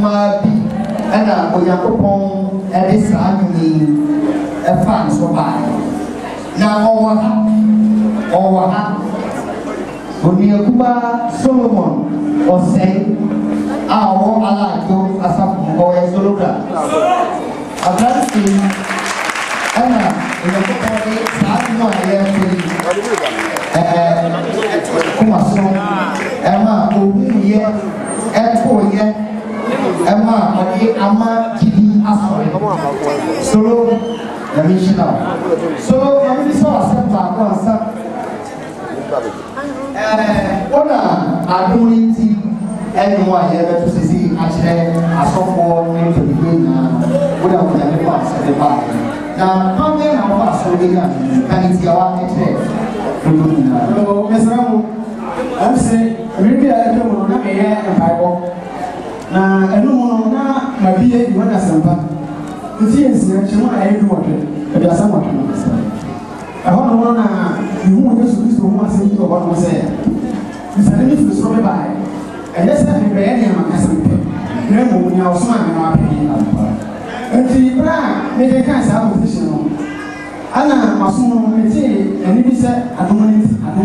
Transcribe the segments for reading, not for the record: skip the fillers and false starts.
kuma bi ana Oyakopon this annually a fan so by now over Oniakuba Solomon or say our Alato as a boy Soloka. A grand thing, Anna, in the body, Samuel, Kumason, Emma, Obuye, Etoye, Emma, Ama, Kidi, Asor, Solo, the missionary. So, I'm going to say, Ona adoniti enu a ye to sisi achire asofo ni to be na oda ko ya le pa se ba na pambe na wa so be na kaniti awa etre to na so mesramu am se maybe I don't know na eye empaibo na enu mo na mabie di wana sampa nti ensi chemo ayi du wote e bia sama to no na ihu Yesu Kristo ho asem ko ba no se misale mi fi so be ba e yes na be e na makasa mpe na mo nya osoma me na apedi enti bra me de kan sa position no ana maso no me ti eni bi se adomiti ana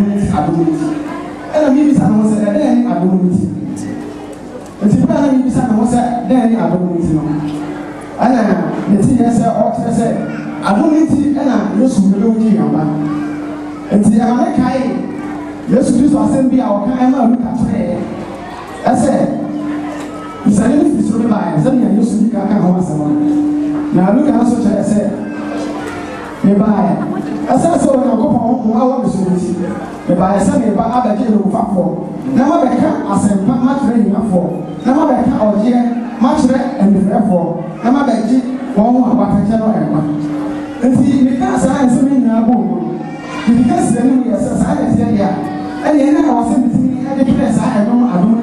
mi bi sa no se de ni adomiti enti bra na mi bi sa no se de ni adomiti no ana me ti yes o se adomiti ana Yesu me do ji yamba enti ama kai Yesu Kristo asem bi a o kan ma Luka tore ese misale ni fisro be ba ese ni Yesu ni ka ho asem na Luka so che ese me ba ese so na ko pon ko awo be so ti me ba ese me ba abaje no fa fo na ma be ka asem pa ma tore ni afo na ma be ka oje ma tore en fo na ma be ji won wa ba ka che no e ma enti me ka sa ese me na bo because the new year says I am here and I was in the place I know I don't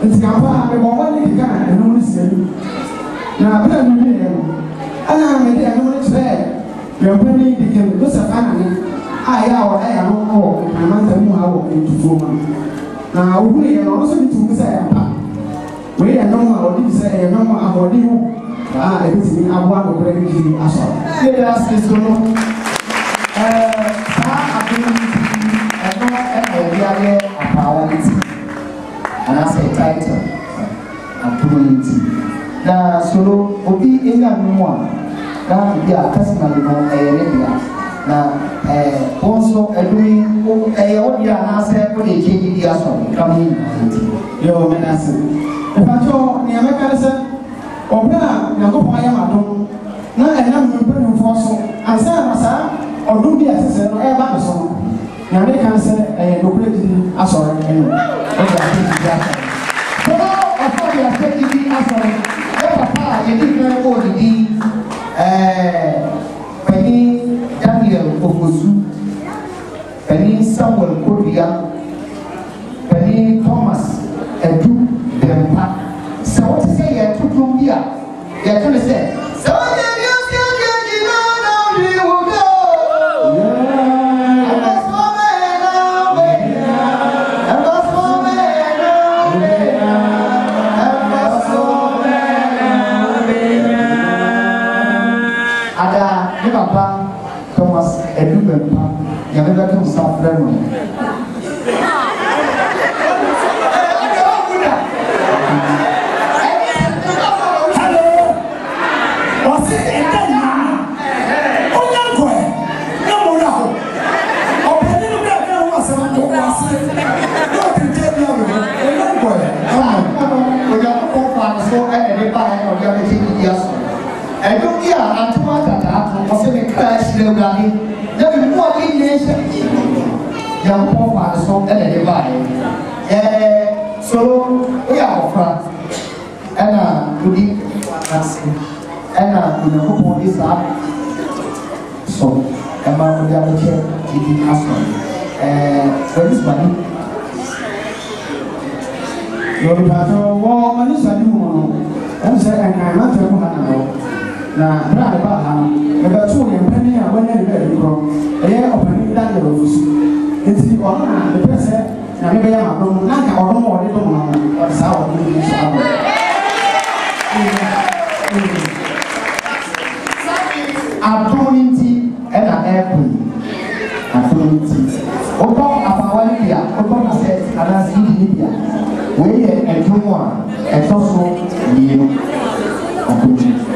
it's Gapa I want to get and no one say now but I'm here and I'm here I want to say you're planning to get those of family I don't know I want to move out into Foma now we are also to say we are normal or say a normal about you everything I want to bring you as well let us listen and I say title and now solo obi enya no na bia personally no area na also doing what you are say for the KD dia so coming yo menase e facho ni ameka se obra na go pa ya madon na enam mpe no foso asa masa odun bi asese no e ba so na me kan se no credit asore enu o ja ti ja so afọ ya se ti asore e papa ye di na ko di pani Daniel Ofosu pani Samuel Kodia pani Thomas Edu Dempa so what say ya tutu bia ya tell say so Thomas Edu Dempa ya never come stop them I don't care until I say me crash the galley. Then we walk in nation. Young Papa so and they buy. So we are friends. And we and we know this up. So am I going to check the husband? Where is money? You're money is a new one. I'm saying I'm not a woman. Na bra ba ha e ba tu ye mpani a wanya de be ro e ye opani Daniel Ofosu enti ona na de pese na me be ya ma do na ka odo mo de to mo no sa o ni so amo Adoniti and an airplane. Adoniti. Opo apawali dia, opo asset, anasi India. We a jumwa, a toso, you. Adoniti.